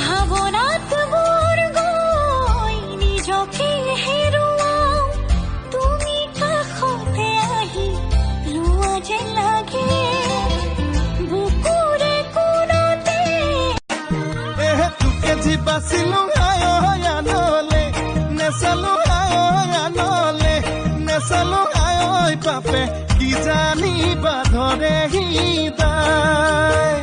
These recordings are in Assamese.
ভাৱনাত মোৰ গৈ নিজকে হেৰুৱাও তুমি কাষতে আহি ৰোৱা যেন লাগে বুকুৰে কোণতে তোকে যি বাচিলো আনলে নেচালো আনলে নেচালো আই পাপে কি জানিবা ধৰে হৃদয়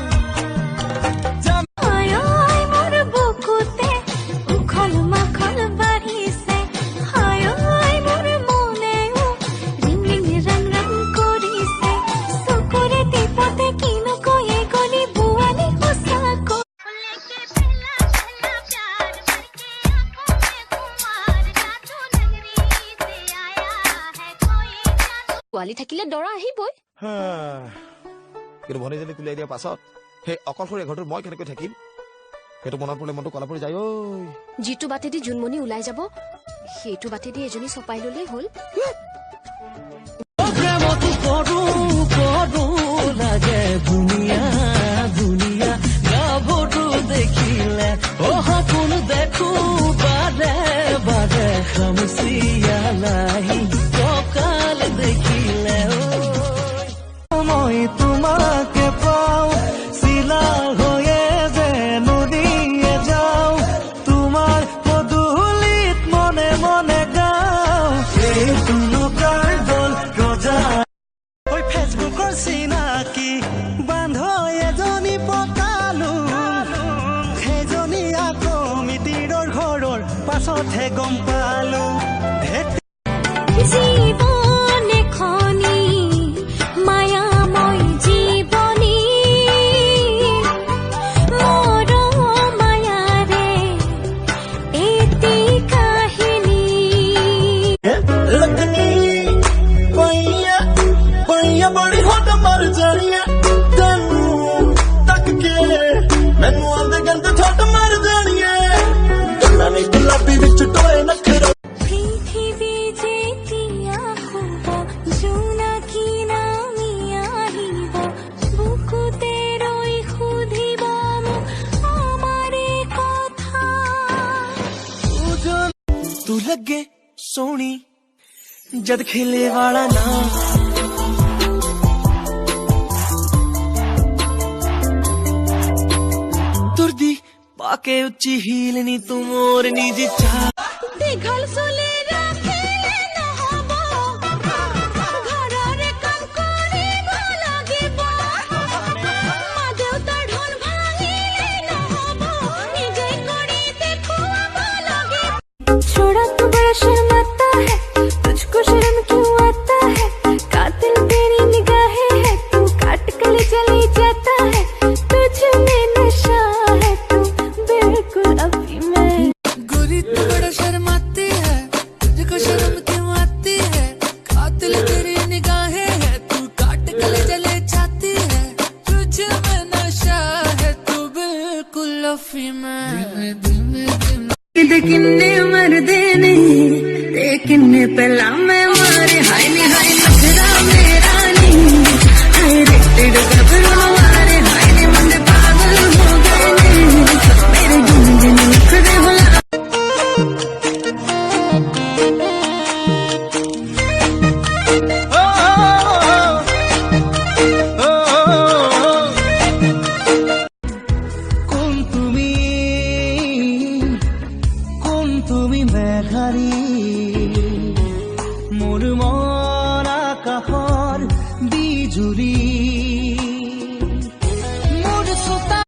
পোৱালি থাকিলে দৰা আহিবই কিন্তু ভনীজনী তুলিয়াই দিয়া পাছত সেই অকলশৰীয়া ঘৰটোত মই কেনেকৈ থাকিম সেইটো মনত পৰিলে মনটো কলা পৰি যায় ঐ যিটো বাটেদি জোনমণি ওলাই যাব সেইটো বাটেদি এজনী চপাই ললেই হ'ল লাগে ধুনীয়া ধুনীয়া গাভৰু দেখিলে সপোন দেখো বাৰে বাৰে খামচিয়া লাহি কঁকাল দেখিলে মই তোমাকে পাওঁ চিলা হৈয়ে যে নদীয়ে যাওঁ তোমাৰ পদূলিত মনে মনে গাওঁ এই তুলুকাৰ দল ৰজা ফেচবুকৰ চিনাকি বান্ধ এজনী পতালো সেইজনী আকৌ মিতিৰৰ ঘৰৰ পাছতহে গম পালো জীৱন এখনি মায়াময় জীৱনী মোৰ মায়াৰে এটি কাহিনী लगनी पैया पैया बड़ी होट मर जानिया तेनू तक के मैनू आंदे गंदे छोट मर जानिया गल्लां ने गुलाबी विच टोए नखरा পৃথিৱী যেতিয়া শুব জোনাকী নামি আহিব বুকুতে ৰৈ সুধিব মোক আমাৰে কথা तू लगे सोनी जद खिले वाला ना तुरदी पाके उच्ची हील नी तू मोरनी जी चाह দীঘল চুলি ৰাখিলে নহ'ব ঘৰৰে কাম কৰিব লাগিব মা দেউতাৰ ধন ভাঙিলে নহ'ব নিজে কৰি দেখুৱাব লাগিব छोड़ा तू बड़ा शर्माता है तुझको शर्म क्यों आता है कातिल तेरी निगाहें है तू काट कले चली जाता है तुझ में नशा है तू बिल्कुल अभी मैं गोरी तू बड़ा शर्माती है तुझको शर्म क्यों आती है कातिल तेरी निगाहें है तू काट कले चले जाती है तुझ में नशा है तू बिल्कुल अफी में किन्ने मरदे नहीं ते किन्ने पहला मैं मारे हाय नी हाय नखरा मेरा नहीं हाय रेटेड गबरू मारे हाय नी मंदे पागल हो गए नहीं मेरे गुंजन नखरे होला তুমি মেঘাৰী মোৰ মন আকাশৰ বিজুৰী মোৰ চোতা